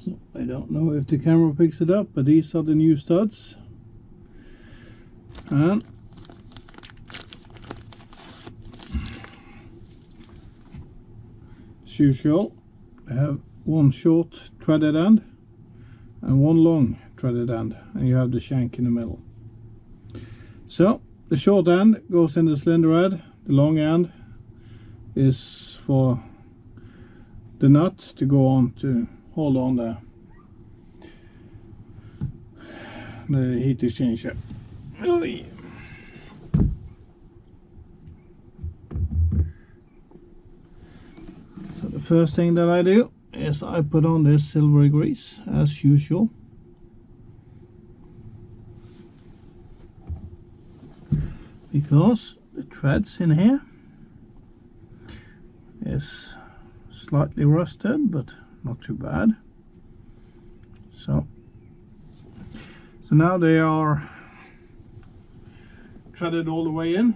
So I don't know if the camera picks it up, but these are the new studs. And as usual, I have one short threaded end and one long threaded end, and you have the shank in the middle. So the short end goes in the cylinder head, the long end is for the nut to go on to hold on the heat exchanger. So the first thing that I do is I put on this silvery grease as usual. Because the threads in here is slightly rusted, but not too bad. So now they are threaded all the way in.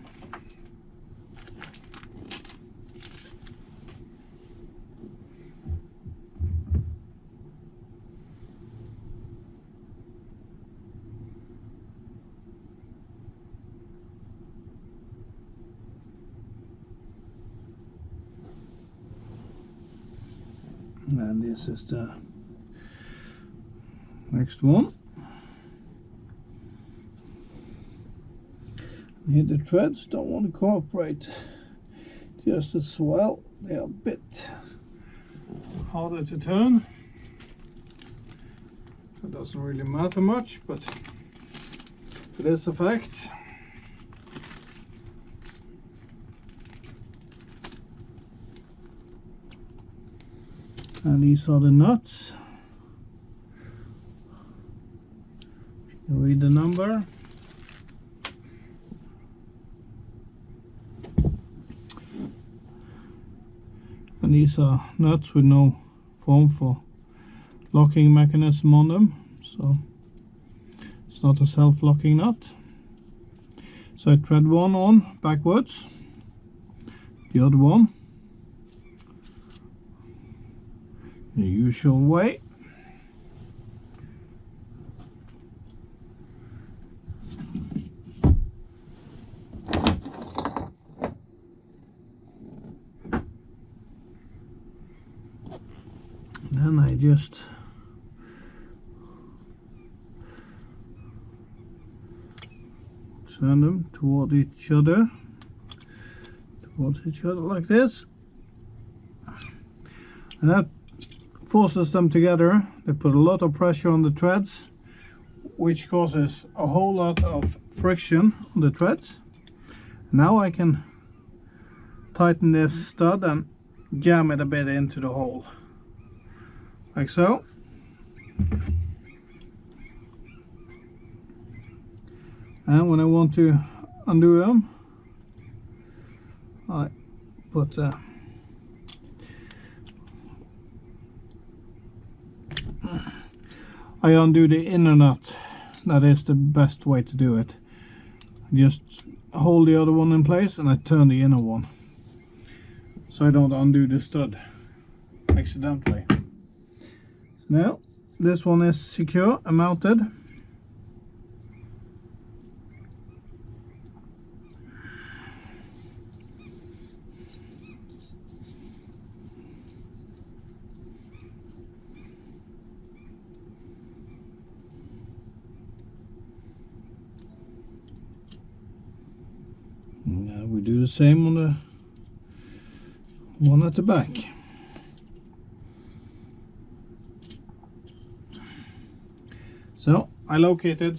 And this is the next one. Here the threads don't want to cooperate just as well. They are a bit harder to turn. It doesn't really matter much, but for this effect, and these are the nuts. You can read the number. And these are nuts with no form for locking mechanism on them, so it's not a self-locking nut. So I thread one on backwards, the other one the usual way. Then I just turn them towards each other like this, and that forces them together. They put a lot of pressure on the threads, which causes a whole lot of friction on the threads. Now I can tighten this stud and jam it a bit into the hole, like so. And when I want to undo them, I put I undo the inner nut. That is the best way to do it. Just hold the other one in place and I turn the inner one, so I don't undo the stud accidentally. So now this one is secure and mounted. Now we do the same on the one at the back. So I located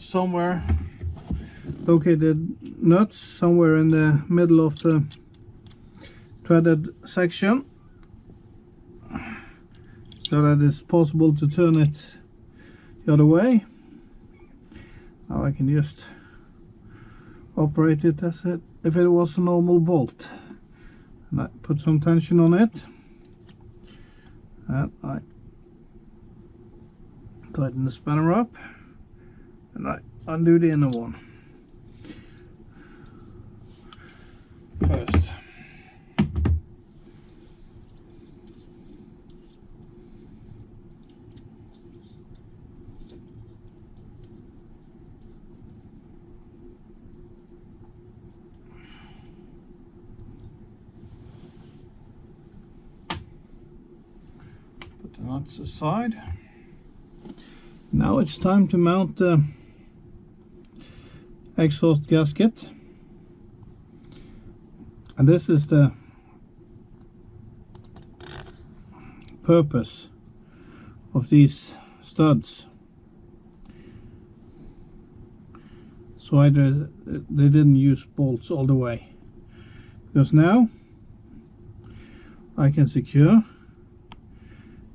nuts somewhere in the middle of the threaded section, so that it's possible to turn it the other way. Now I can just operate it as if it was a normal bolt, and I put some tension on it, and I tighten the spanner up, and I undo the inner one first. nuts aside. Now it's time to mount the exhaust gasket, and this is the purpose of these studs. So either they didn't use bolts all the way, because now I can secure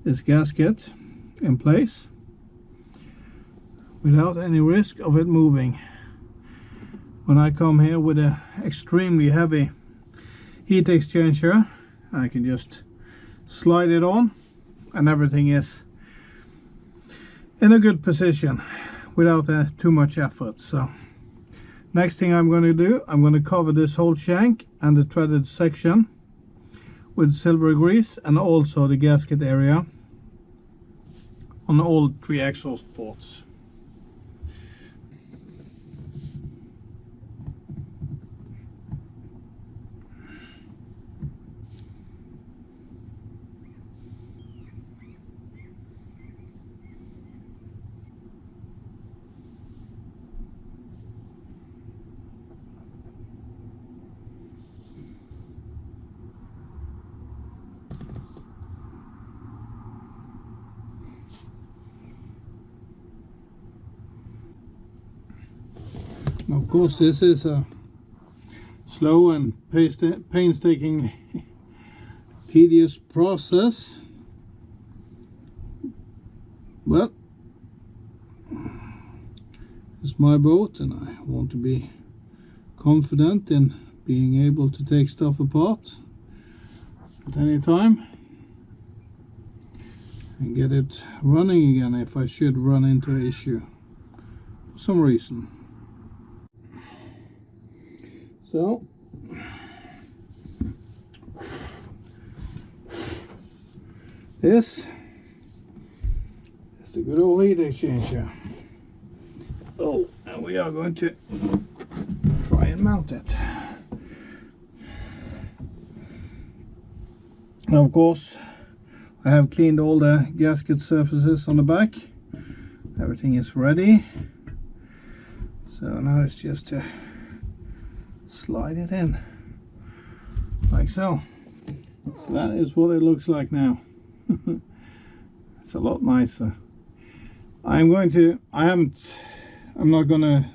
this gasket in place without any risk of it moving. When I come here with an extremely heavy heat exchanger, I can just slide it on and everything is in a good position without too much effort. So next thing I'm going to do, I'm going to cover this whole shank and the threaded section with silver grease, and also the gasket area on all 3 exhaust ports. Of course, this is a slow and painstaking, tedious process, but it's my boat and I want to be confident in being able to take stuff apart at any time and get it running again if I should run into an issue for some reason. So this is a good old heat exchanger. Oh, and we are going to try and mount it. Now, of course, I have cleaned all the gasket surfaces on the back. Everything is ready. So now it's just to slide it in like so. So that is what it looks like now. It's a lot nicer. I'm not gonna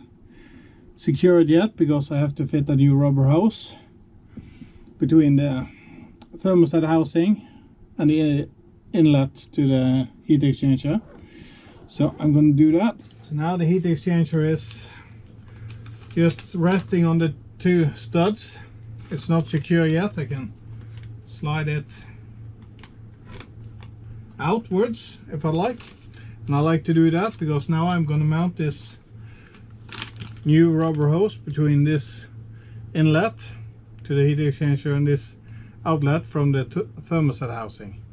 secure it yet because I have to fit a new rubber hose between the thermostat housing and the inlet to the heat exchanger. So I'm gonna do that. So now the heat exchanger is just resting on the 2 studs. It's not secure yet. I can slide it outwards if I like, and I like to do that because now I'm going to mount this new rubber hose between this inlet to the heat exchanger and this outlet from the thermostat housing.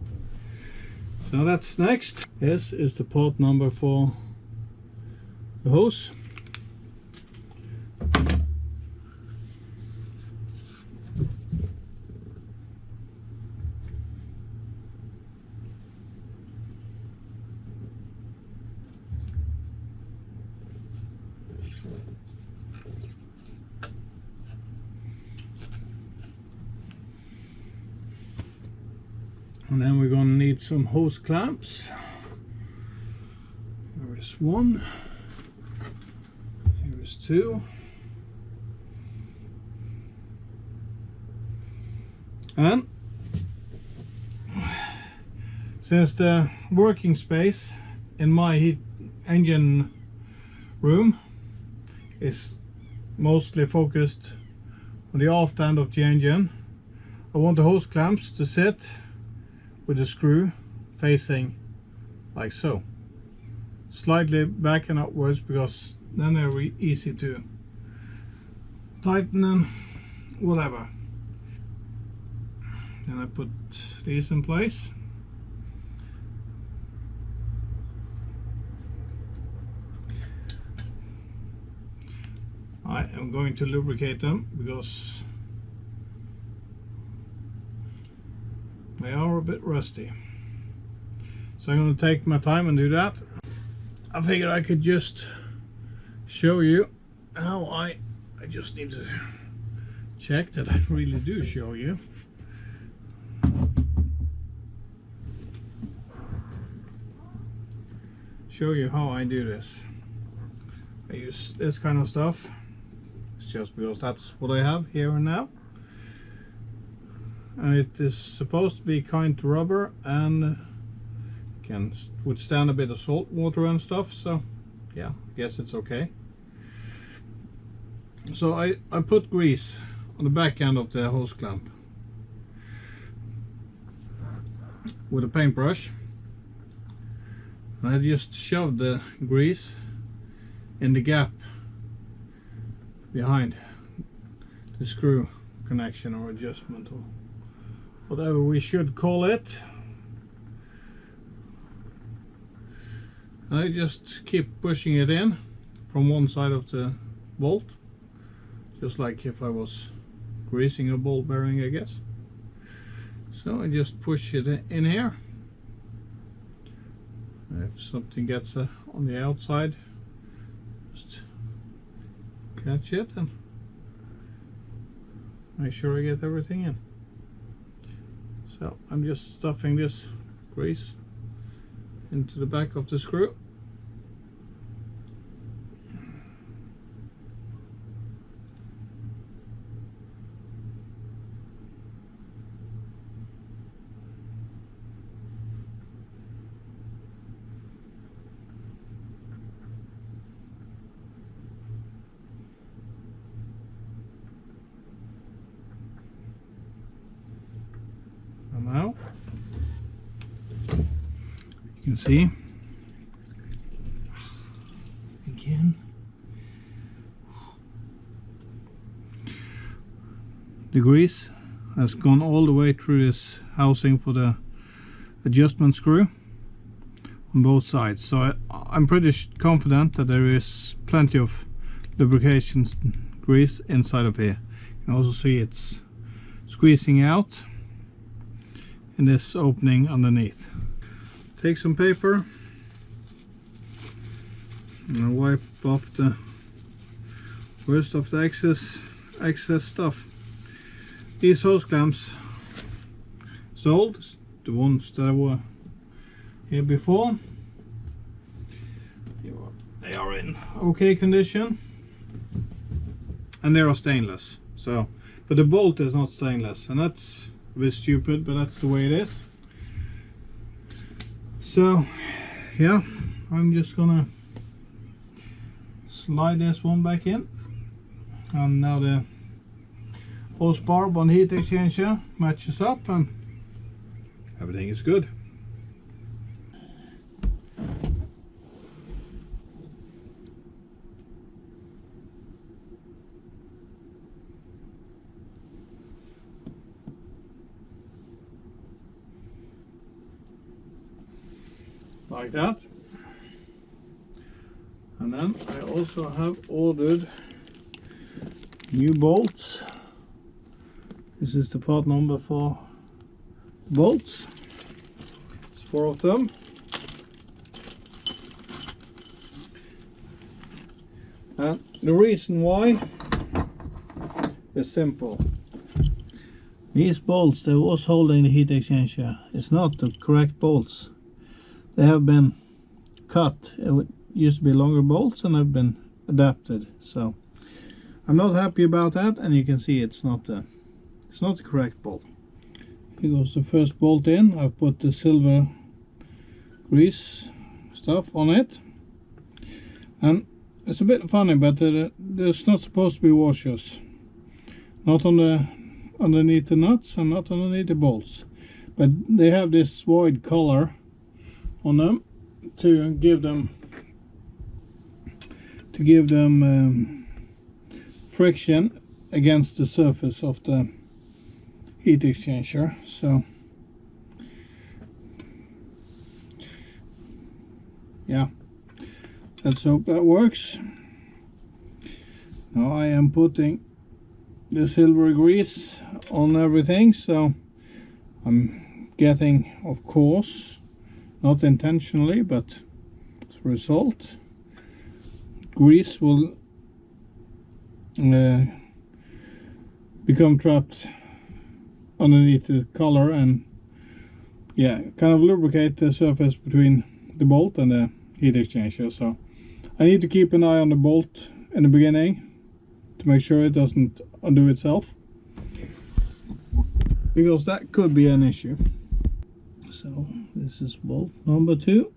So that's next. This is the port number for the hose. And then we're going to need some hose clamps. There is 1. Here is 2. And since the working space in my heat engine room is mostly focused on the aft end of the engine, I want the hose clamps to sit with the screw facing like so, slightly back and upwards, because then they're easy to tighten and whatever. Then I put these in place. I am going to lubricate them because they are a bit rusty. So I'm going to take my time and do that. I figured I could just show you how I just need to check that I really do show you. Show you how I do this. I use this kind of stuff. It's just because that's what I have here and now. And it is supposed to be kind to rubber and can withstand a bit of salt water and stuff, so yeah, I guess it's okay. So I put grease on the back end of the hose clamp with a paintbrush, and I just shoved the grease in the gap behind the screw connection or adjustment or whatever we should call it. I just keep pushing it in from one side of the bolt, just like if I was greasing a ball bearing, I guess. So I just push it in here. If something gets on the outside, just catch it and make sure I get everything in. So I'm just stuffing this grease into the back of the screw. And now you can see again the grease has gone all the way through this housing for the adjustment screw on both sides. So I'm pretty confident that there is plenty of lubrication grease inside of here. You can also see it's squeezing out in this opening underneath. Take some paper and wipe off the worst of the excess stuff. These hose clamps sold, the ones that were here before, they are in okay condition and they are stainless. So, but the bolt is not stainless, and that's a bit stupid, but that's the way it is. So yeah, I'm just gonna slide this one back in, and now the hose barb on the heat exchanger matches up and everything is good. Like that. And then I also have ordered new bolts. This is the part number for bolts. It's 4 of them. And the reason why is simple. These bolts that was holding the heat exchanger is not the correct bolts. They have been cut. It used to be longer bolts and have been adapted. So I'm not happy about that, and you can see it's not the correct bolt. Here goes the first bolt in. I've put the silver grease stuff on it, and it's a bit funny, but there's not supposed to be washers, not on the underneath the nuts and not underneath the bolts, but they have this void color on them to give them friction against the surface of the heat exchanger. So yeah, let's hope that works. Now I am putting the silver grease on everything, so I'm getting, of course, not intentionally, but as a result, grease will become trapped underneath the collar and yeah, kind of lubricate the surface between the bolt and the heat exchanger. So I need to keep an eye on the bolt in the beginning to make sure it doesn't undo itself, because that could be an issue. So this is bolt number 2.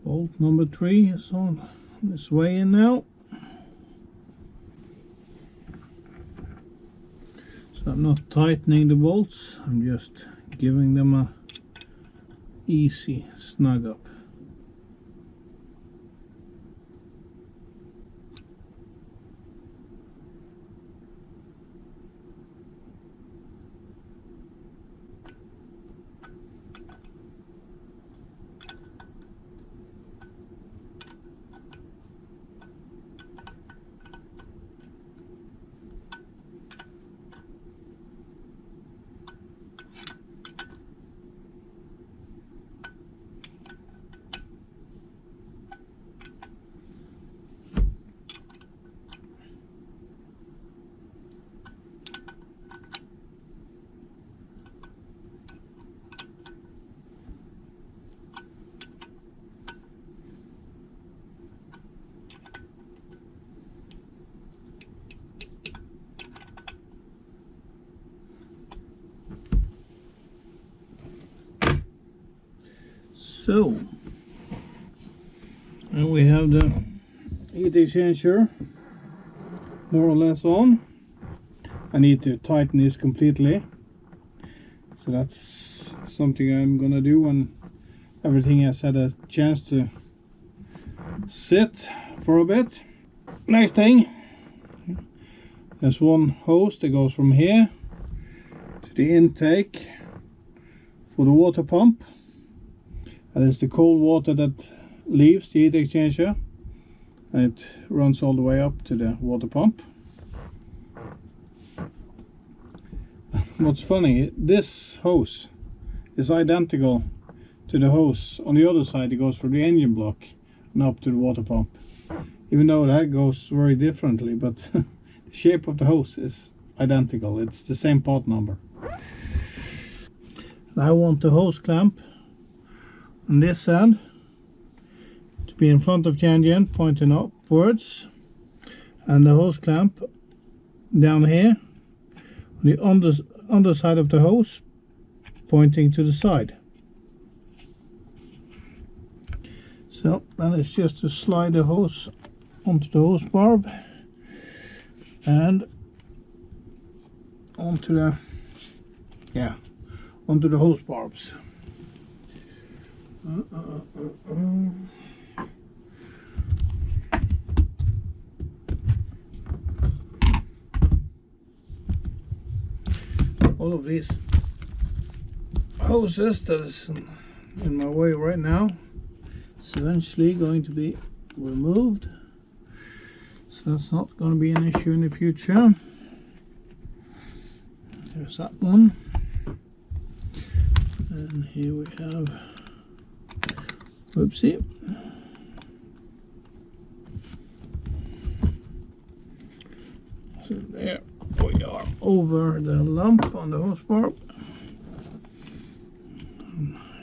Bolt number 3 is on its way in now. So I'm not tightening the bolts, I'm just giving them a easy snug up. So, and we have the heat exchanger more or less on. I need to tighten this completely, so that's something I'm gonna do when everything has had a chance to sit for a bit. Next thing, there's one hose that goes from here to the intake for the water pump. That is the cold water that leaves the heat exchanger, and it runs all the way up to the water pump. What's funny, this hose is identical to the hose on the other side that goes from the engine block and up to the water pump, even though that goes very differently, but the shape of the hose is identical. It's the same part number. I want the hose clamp on this end to be in front of the engine, pointing upwards, and the hose clamp down here on the underside of the hose, pointing to the side. So then it's just to slide the hose onto the hose barb and onto the hose barbs. All of these hoses that is in my way right now is eventually going to be removed, so that's not going to be an issue in the future. There's that one, and here we have, whoopsie, so there we are over the lump on the hose barb.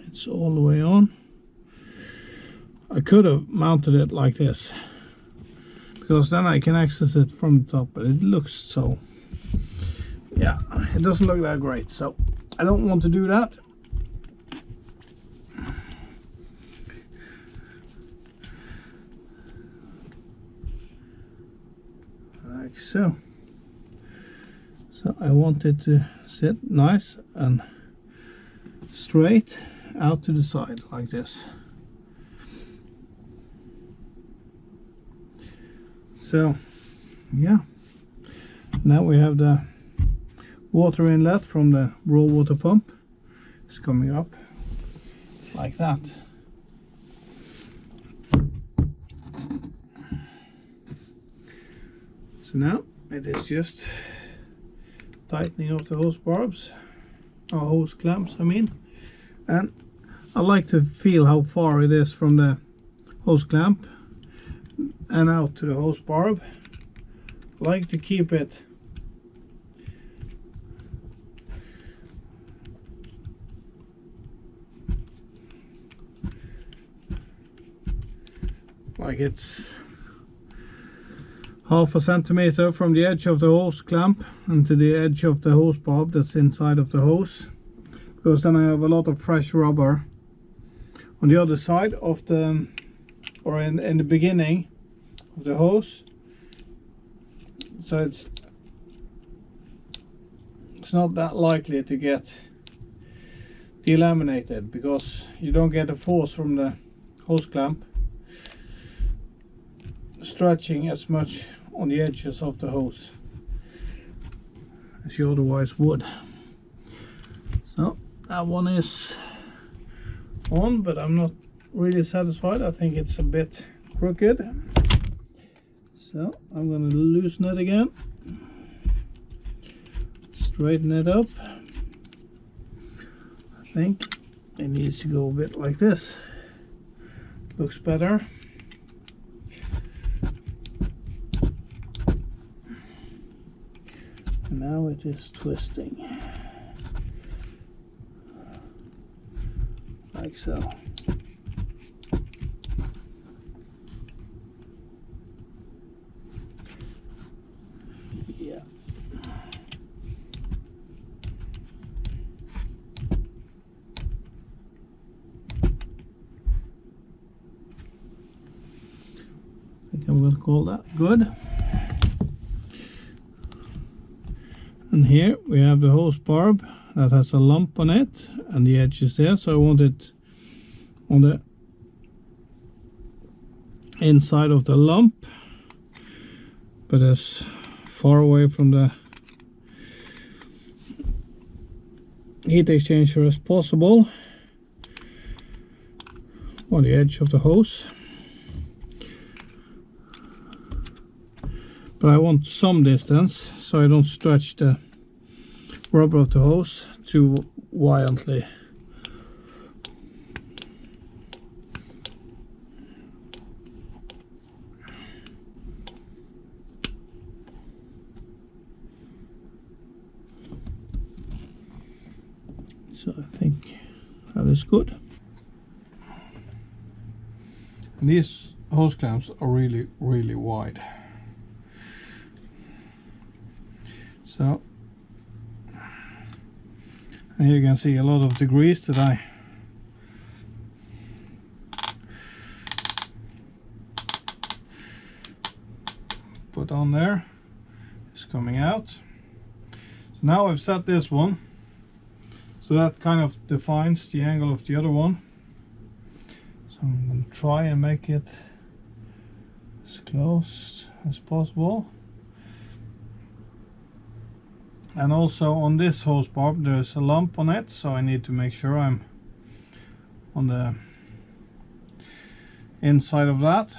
It's all the way on. I could have mounted it like this, because then I can access it from the top, but it looks so, yeah, it doesn't look that great, so I don't want to do that. Like so. So I want it to sit nice and straight out to the side like this. So yeah, now we have the water inlet from the raw water pump. It's coming up like that. So now it is just tightening of the hose barbs, or hose clamps I mean, and I like to feel how far it is from the hose clamp and out to the hose barb. I like to keep it like it's half a centimeter from the edge of the hose clamp and to the edge of the hose barb that's inside of the hose, because then I have a lot of fresh rubber on the other side of the, or in the beginning of the hose, so it's not that likely to get delaminated, because you don't get a force from the hose clamp stretching as much on the edges of the hose as you otherwise would. So that one is on, but I'm not really satisfied. I think it's a bit crooked, so I'm going to loosen it again, straighten it up. I think it needs to go a bit like this. Looks better. And now it is twisting like so. Yeah. I think I'm going to call that good. And here we have the hose barb that has a lump on it and the edge is there, so I want it on the inside of the lump, but as far away from the heat exchanger as possible, on the edge of the hose. But I want some distance so I don't stretch the rubber of the hose too violently. So I think that is good. And these hose clamps are really wide. So, and here you can see a lot of the grease that I put on there is coming out. So now I've set this one, so that kind of defines the angle of the other one. So I'm going to try and make it as close as possible. And also on this hose barb there's a lump on it, so I need to make sure I'm on the inside of that,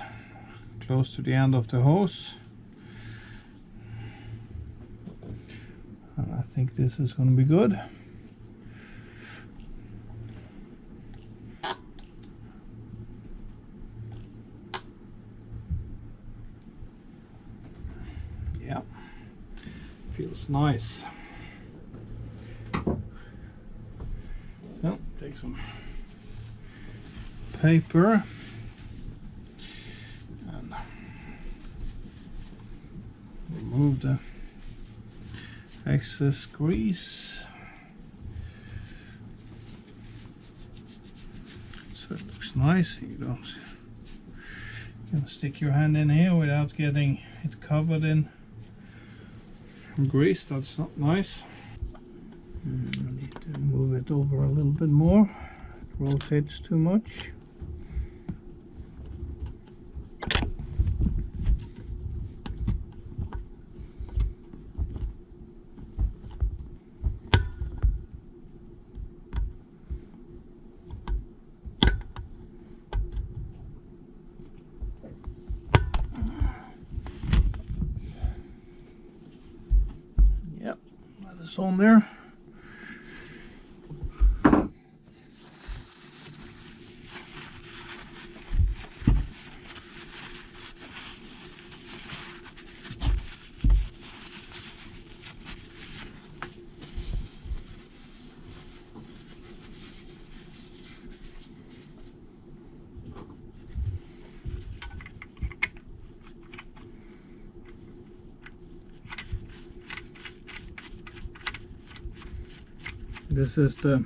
close to the end of the hose. And I think this is going to be good. Yeah. Feels nice. So, take some paper and remove the excess grease. So it looks nice. You can stick your hand in here without getting it covered in grease. That's not nice. And I need to move it over a little bit more. It rotates too much. this on there. This is the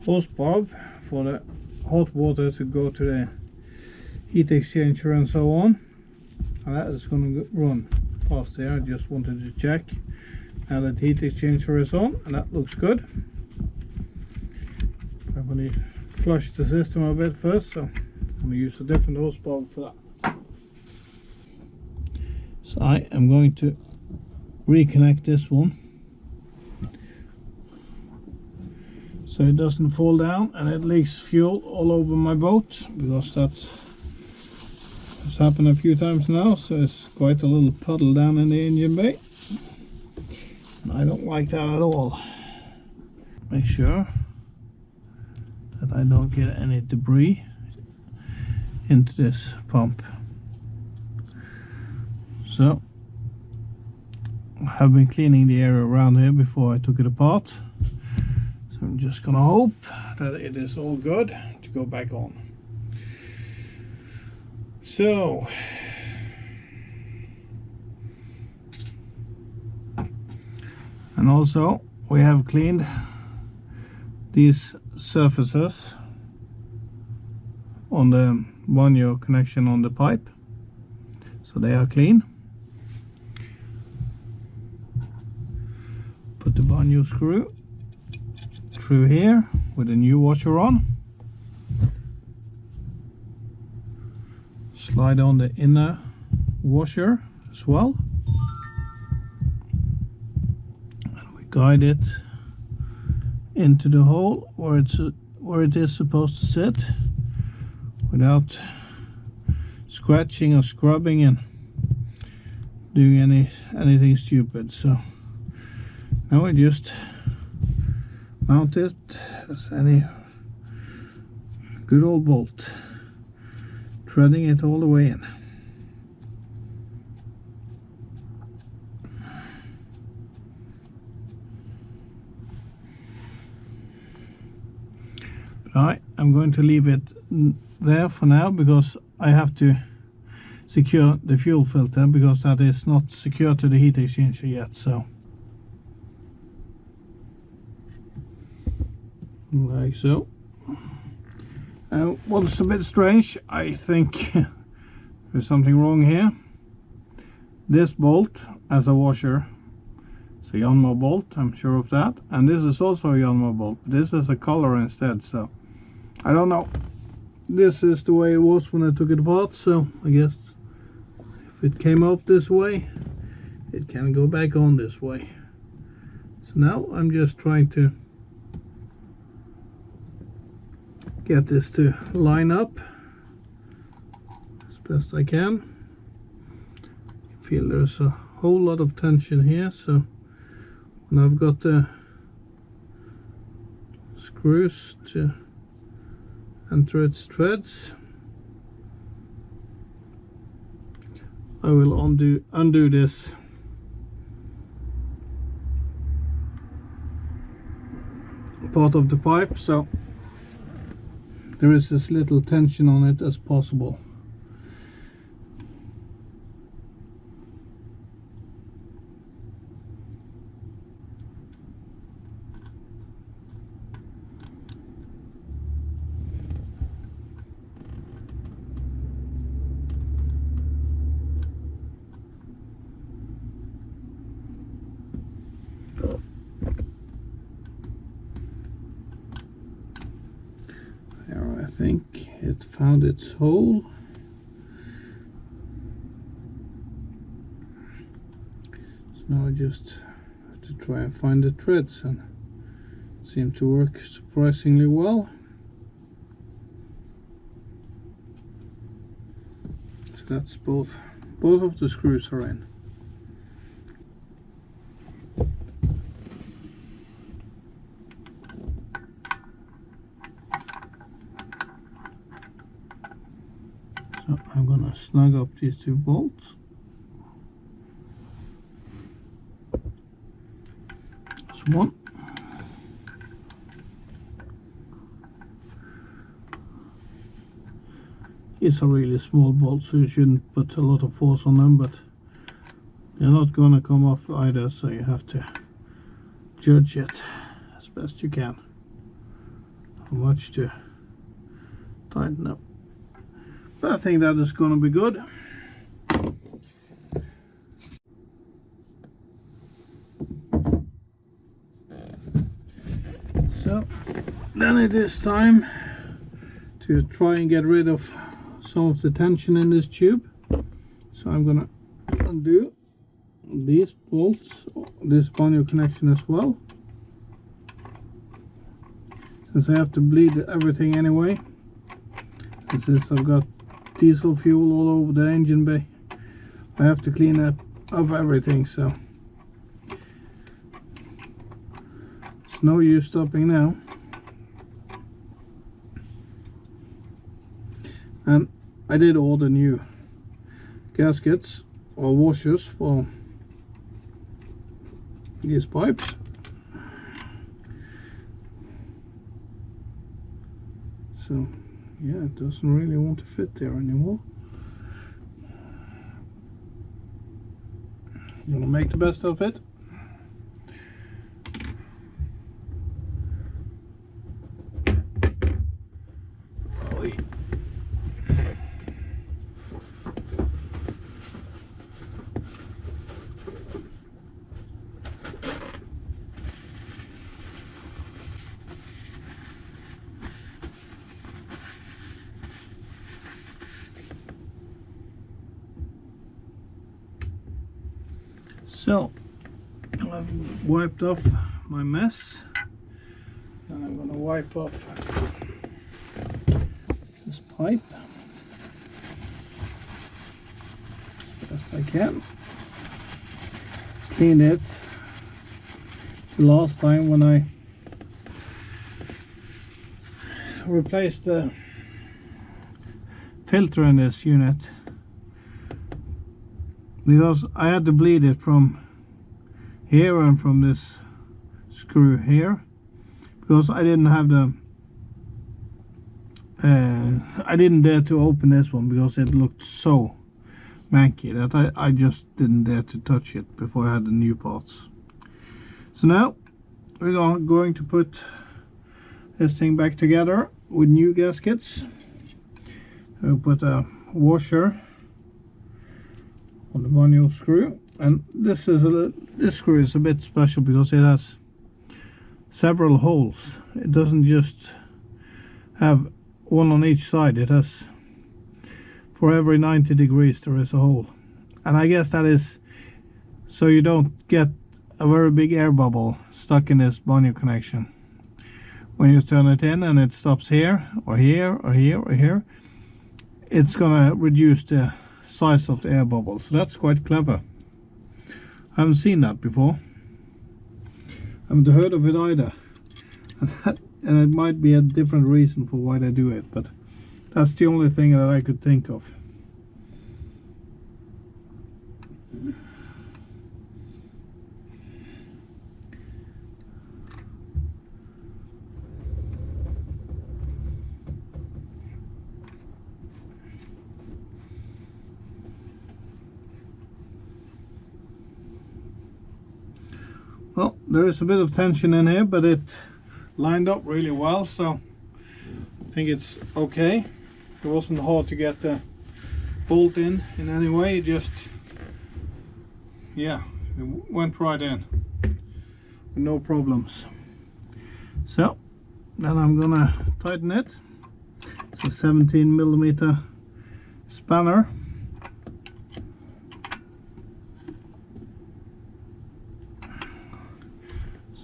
hose bulb for the hot water to go to the heat exchanger and so on, and that is going to run past there. I just wanted to check. Now that heat exchanger is on, and that looks good. I'm going to flush the system a bit first, so I'm going to use a different hose bulb for that. So I am going to reconnect this one so it doesn't fall down and it leaks fuel all over my boat, because that's happened a few times now. So it's quite a little puddle down in the engine bay, and I don't like that at all. Make sure that I don't get any debris into this pump. So I have been cleaning the area around here before I took it apart. So I'm just gonna hope that it is all good to go back on. So and also we have cleaned these surfaces on the banjo connection on the pipe, so they are clean. Put the banjo screw through here with a new washer on. Slide on the inner washer as well, and we guide it into the hole where it is supposed to sit, without scratching or scrubbing and doing anything stupid. So now we just mount it as any good old bolt, threading it all the way in. But I'm going to leave it there for now, because I have to secure the fuel filter, because that is not secure to the heat exchanger yet. So like so. What's a bit strange, I think there's something wrong here. This bolt has a washer. It's a Yanmar bolt, I'm sure of that. And this is also a Yanmar bolt. This is a color instead, so I don't know. This is the way it was when I took it apart, so I guess if it came off this way, it can go back on this way. So now I'm just trying to get this to line up as best I can. I feel there's a whole lot of tension here, so when I've got the screws to enter its threads, I will undo this part of the pipe, so there is as little tension on it as possible. There, I think it found its hole. So now I just have to try and find the threads, and it seemed to work surprisingly well. So that's both of the screws are in. snug up these two bolts. That's one. It's a really small bolt, so you shouldn't put a lot of force on them, but they're not gonna come off either, so you have to judge it as best you can how much to tighten up. But I think that is gonna be good. So then it is time to try and get rid of some of the tension in this tube. So I'm gonna undo these bolts, this bonio connection as well, since I have to bleed everything anyway. And since I've got diesel fuel all over the engine bay, I have to clean up everything, so it's no use stopping now. And I did order new gaskets or washers for these pipes. So yeah, it doesn't really want to fit there anymore. I'm gonna make the best of it. So I've wiped off my mess, and I'm going to wipe off this pipe as best I can. Cleaned it the last time when I replaced the filter in this unit, because I had to bleed it from here and from this screw here, because I didn't have the I didn't dare to open this one because it looked so manky that I just didn't dare to touch it before I had the new parts. So now we're going to put this thing back together with new gaskets. We'll put a washer on the manual screw, and this screw is a bit special because it has several holes. It doesn't just have one on each side. It has, for every 90 degrees there is a hole, and I guess that is so you don't get a very big air bubble stuck in this bonio connection. When you turn it in and it stops here or here or here or here, it's gonna reduce the size of the air bubble. So that's quite clever. I haven't seen that before. I haven't heard of it either. And it might be a different reason for why they do it, but that's the only thing that I could think of. Well, there is a bit of tension in here, but it lined up really well, so I think it's okay. It wasn't hard to get the bolt in any way. It just, yeah, it went right in with no problems. So then I'm gonna tighten it. It's a 17mm spanner.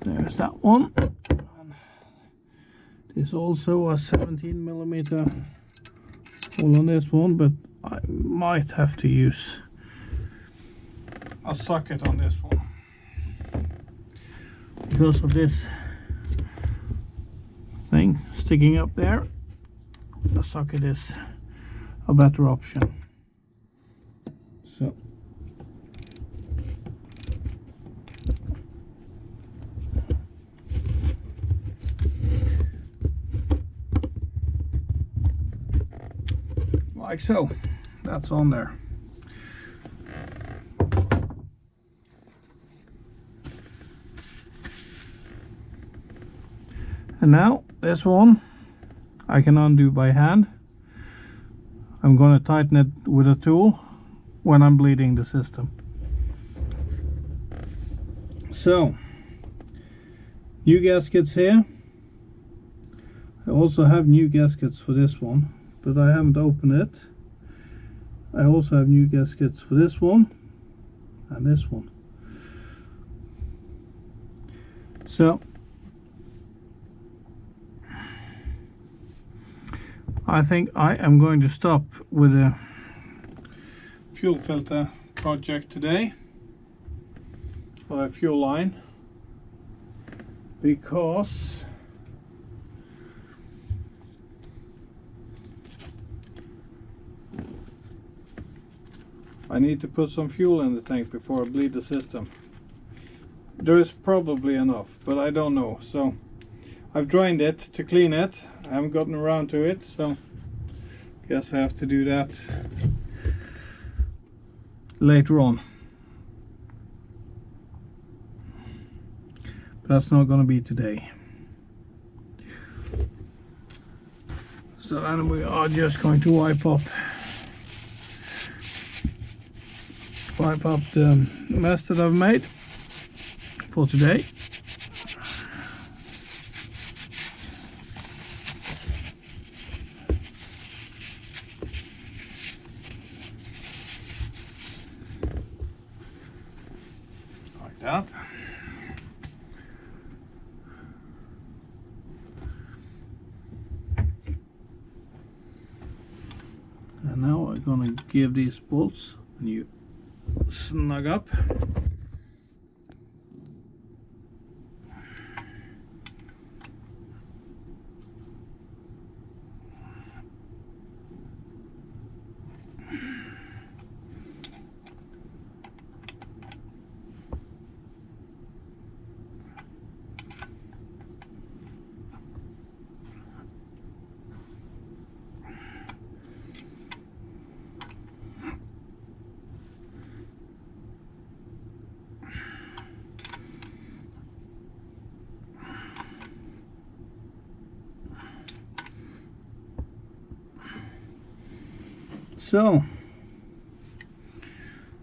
There's that one. There's also a 17mm hole on this one, but I might have to use a socket on this one because of this thing sticking up there. The socket is a better option. So like so, that's on there. And now this one I can undo by hand. I'm going to tighten it with a tool when I'm bleeding the system. So, new gaskets here. I also have new gaskets for this one, but I haven't opened it. I also have new gaskets for this one and this one. So I think I am going to stop with the fuel filter project today, or a fuel line, because I need to put some fuel in the tank before I bleed the system. There is probably enough, but I don't know. So I've drained it to clean it. I haven't gotten around to it, so guess I have to do that later on. But that's not going to be today. So then we are just going to wipe up the mess that I've made for today. Like that. And now we're gonna give these bolts a new snug up. So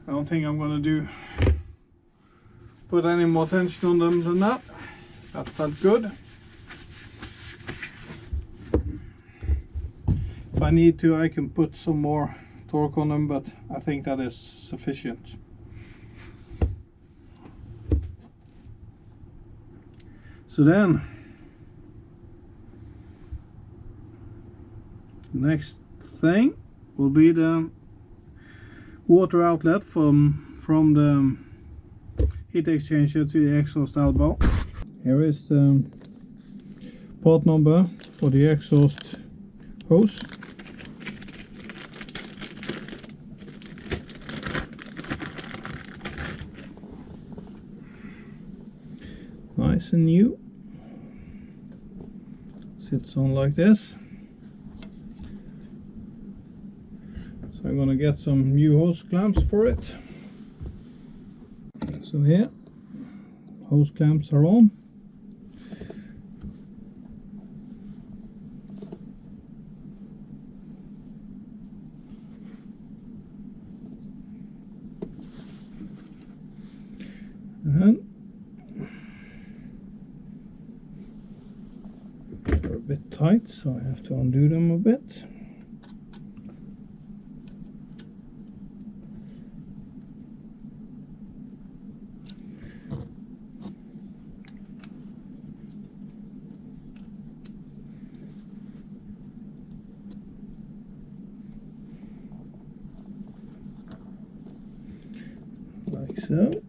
I don't think I'm going to put any more tension on them than that. That felt good. If I need to, I can put some more torque on them, but I think that is sufficient. So then next thing will be the water outlet from the heat exchanger to the exhaust elbow. Here is the part number for the exhaust hose. Nice and new. Sits on like this. So I'm gonna get some new hose clamps for it. So here, hose clamps are on. And they're a bit tight, so I have to undo them a bit. Like so.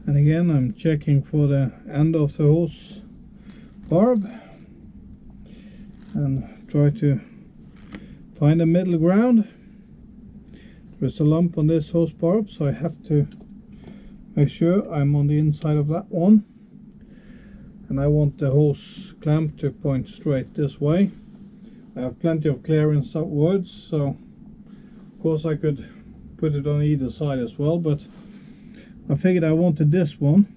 And again I'm checking for the end of the hose barb and try to find a middle ground. There's a lump on this hose barb, so I have to make sure I'm on the inside of that one, and I want the hose clamp to point straight this way. I have plenty of clearance upwards, so of course I could put it on either side as well, but I figured I wanted this one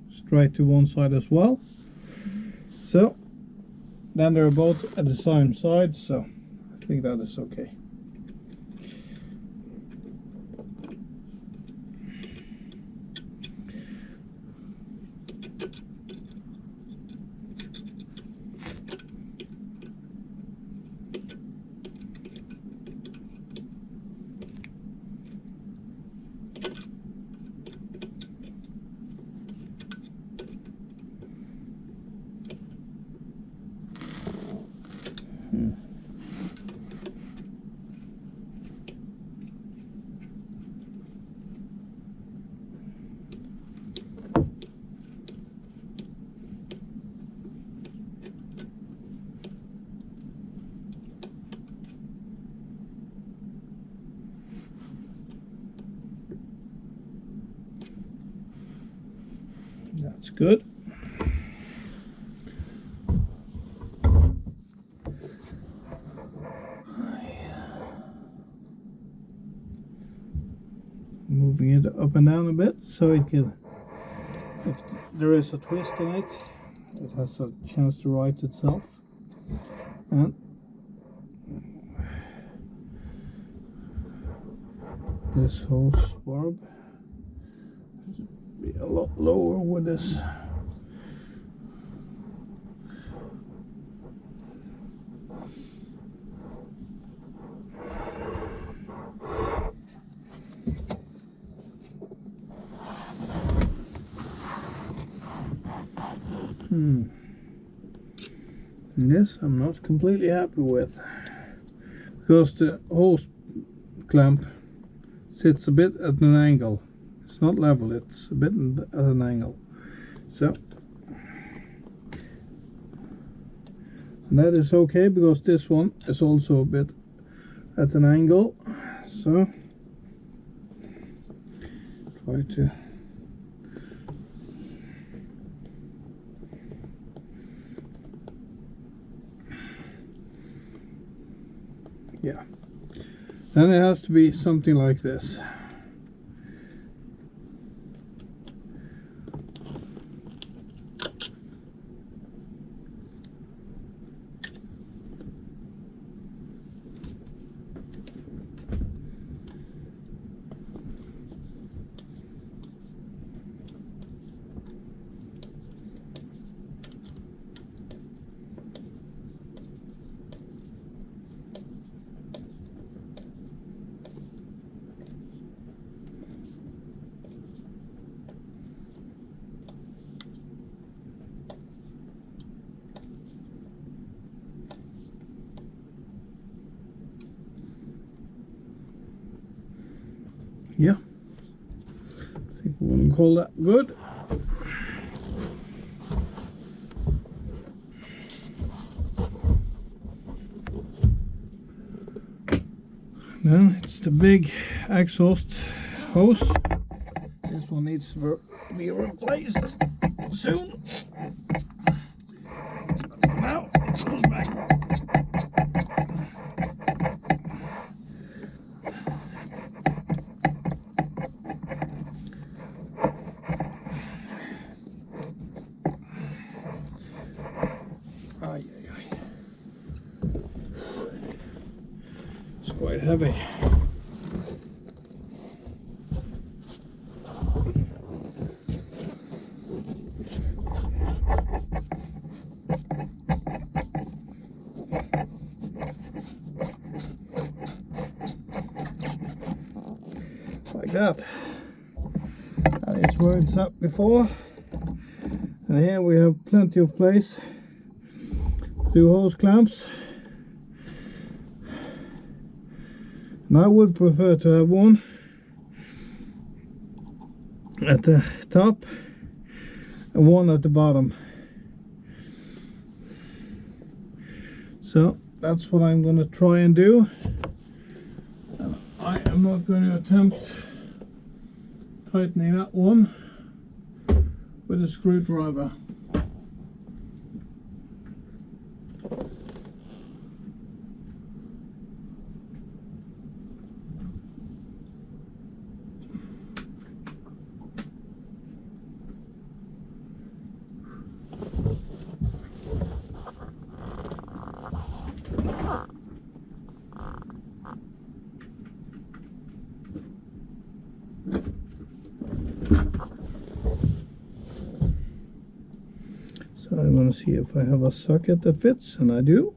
straight to one side as well. So then they're both at the same side, so I think that is okay. That's good. Moving it up and down a bit so it can, if there is a twist in it, it has a chance to right itself. And this hose barb should be a lot lower with this. This I'm not completely happy with, because the hose clamp sits a bit at an angle. It's not level, it's a bit at an angle. So and that is okay, because this one is also a bit at an angle. So try to yeah, then it has to be something like this. Yeah, I think we wouldn't call that good. Then it's the big exhaust hose. This one needs to be replaced soon. Now it goes back. It's quite heavy. Like that. That is where it's at before. And here we have plenty of place. 2 hose clamps. And I would prefer to have one at the top and one at the bottom. So that's what I'm going to try and do. I am not going to attempt tightening that one with a screwdriver. So I'm going to see if I have a socket that fits, and I do.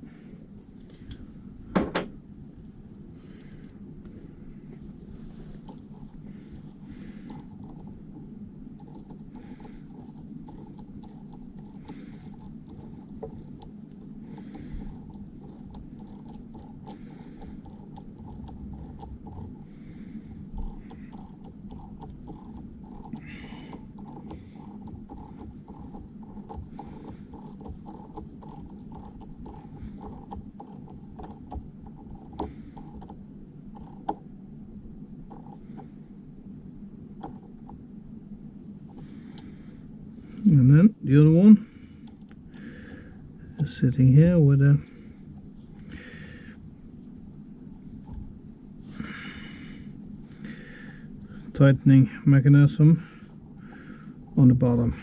And then the other one is sitting here with a tightening mechanism on the bottom.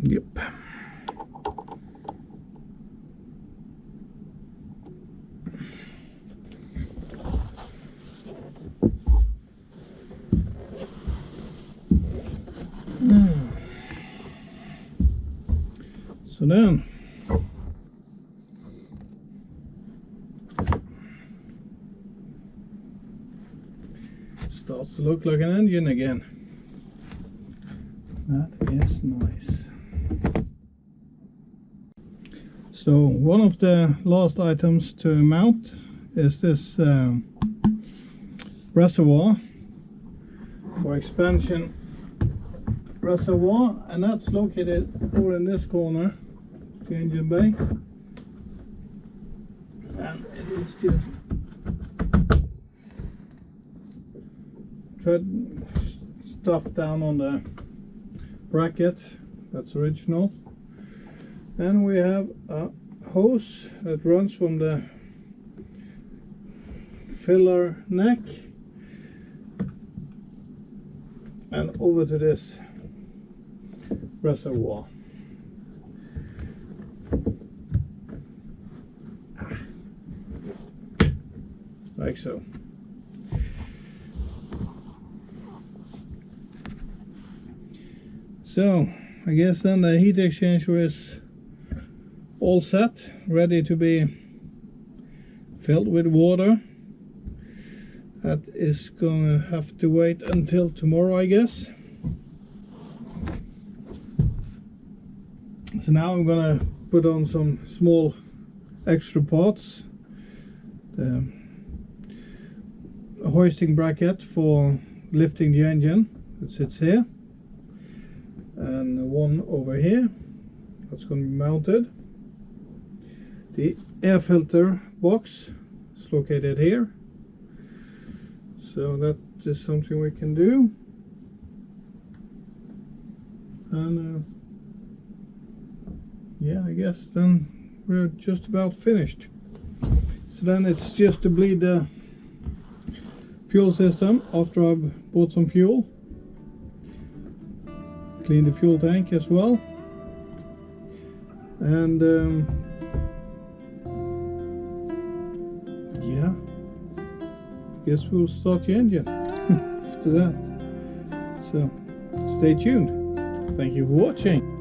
Yep. So then starts to look like an engine again. That is nice. So one of the last items to mount is this reservoir or expansion reservoir, and that's located over in this corner, the engine bay, and it is just stuffed down on the bracket. That's original. And we have a hose that runs from the filler neck and over to this reservoir. Like so. So I guess then the heat exchanger is all set, ready to be filled with water. That is gonna have to wait until tomorrow, I guess. So now I'm gonna put on some small extra parts. The hoisting bracket for lifting the engine that sits here, and one over here that's going to be mounted. The air filter box is located here, so that is something we can do. And yeah, I guess then we're just about finished. So then it's just to bleed the fuel system after I've bought some fuel. Clean the fuel tank as well. And yeah, guess we'll start the engine after that. So stay tuned. Thank you for watching.